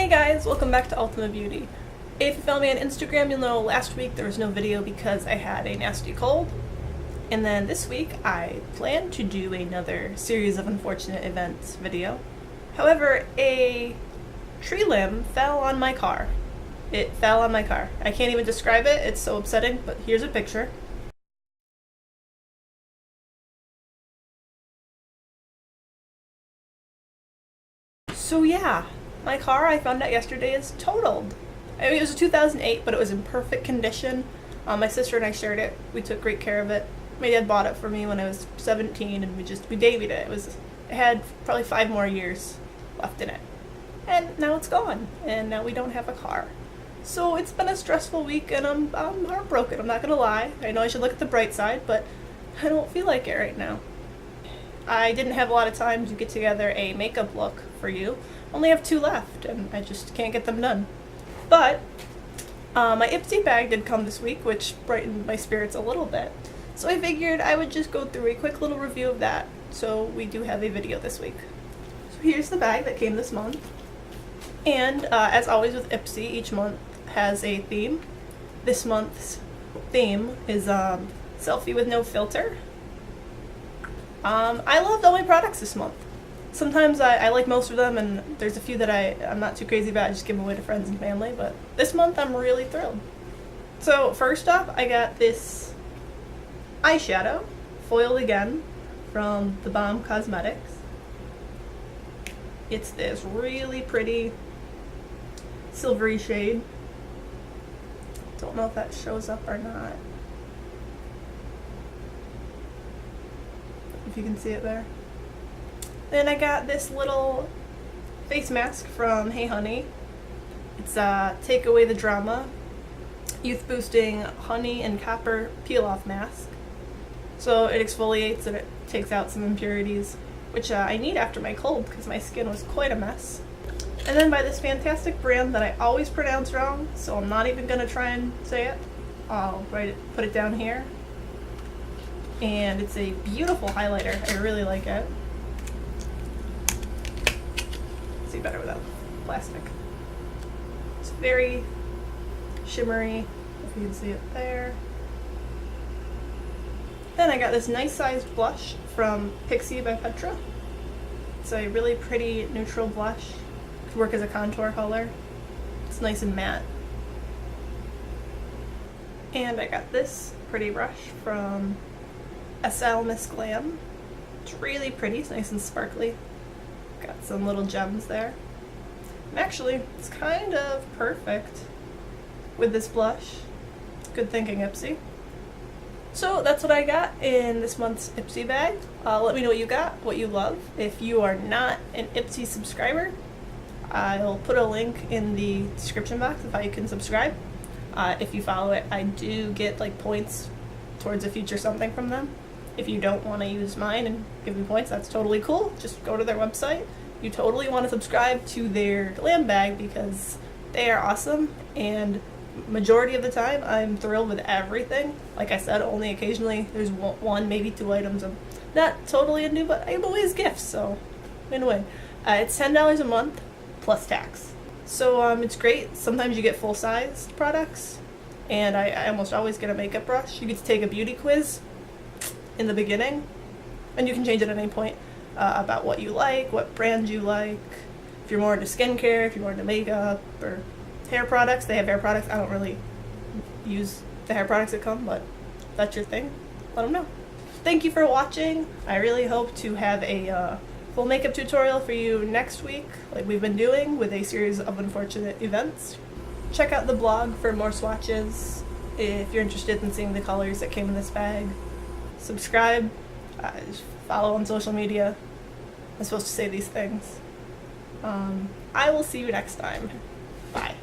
Hey guys, welcome back to Ultimate Beauty. If you follow me on Instagram, you'll know last week there was no video because I had a nasty cold. And then this week I plan to do another series of unfortunate events video. However, a tree limb fell on my car. It fell on my car. I can't even describe it, it's so upsetting, but here's a picture. So yeah, my car, I found out yesterday, is totaled. I mean, it was a 2008, but it was in perfect condition. My sister and I shared it. We took great care of it. My dad bought it for me when I was 17, and we babied it. It had probably 5 more years left in it. And now it's gone, and now we don't have a car. So it's been a stressful week, and I'm heartbroken, I'm not gonna lie. I know I should look at the bright side, but I don't feel like it right now. I didn't have a lot of time to get together a makeup look for you. Only have 2 left, and I just can't get them done. But my Ipsy bag did come this week, which brightened my spirits a little bit. So I figured I would just go through a quick little review of that, so we do have a video this week. So here's the bag that came this month. And as always with Ipsy, each month has a theme. This month's theme is selfie with no filter. I loved all my products this month. Sometimes I like most of them, and there's a few that I'm not too crazy about. I just give them away to friends and family, but this month I'm really thrilled. So first up, I got this eyeshadow, foiled again, from The Balm Cosmetics. It's this really pretty silvery shade. Don't know if that shows up or not. If you can see it there. Then I got this little face mask from Hey Honey. It's Take Away the Drama Youth Boosting Honey and Copper Peel Off Mask. So it exfoliates and it takes out some impurities, which I need after my cold because my skin was quite a mess. And then by this fantastic brand that I always pronounce wrong, so I'm not even gonna try and say it. I'll put it down here. And it's a beautiful highlighter. I really like it. See better without plastic. It's very shimmery, if you can see it there. Then I got this nice sized blush from Ipsy by Petra. It's a really pretty neutral blush. Could work as a contour color. It's nice and matte. And I got this pretty brush from ASOUE Miss Glam. It's really pretty, it's nice and sparkly. Got some little gems there. And actually, it's kind of perfect with this blush. Good thinking, Ipsy. So that's what I got in this month's Ipsy bag. Let me know what you got, what you love. If you are not an Ipsy subscriber, I'll put a link in the description box of how you can subscribe. If you follow it, I do get like points towards a future something from them. If you don't want to use mine and give me points, that's totally cool. Just go to their website. You totally want to subscribe to their Glambag because they are awesome, and majority of the time I'm thrilled with everything. Like I said, only occasionally there's one, maybe 2 items I'm not totally into, but I'm always gifts, so win-win. It's $10 a month plus tax. So it's great. Sometimes you get full-size products, and I almost always get a makeup brush. You get to take a beauty quiz in the beginning, and you can change it at any point about what you like, what brand you like. If you're more into skincare, if you're more into makeup or hair products, they have hair products. I don't really use the hair products that come, but if that's your thing, let them know. Thank you for watching. I really hope to have a full makeup tutorial for you next week, like we've been doing with a series of unfortunate events. Check out the blog for more swatches if you're interested in seeing the colors that came in this bag. Subscribe, follow on social media. I'm supposed to say these things. I will see you next time. Bye.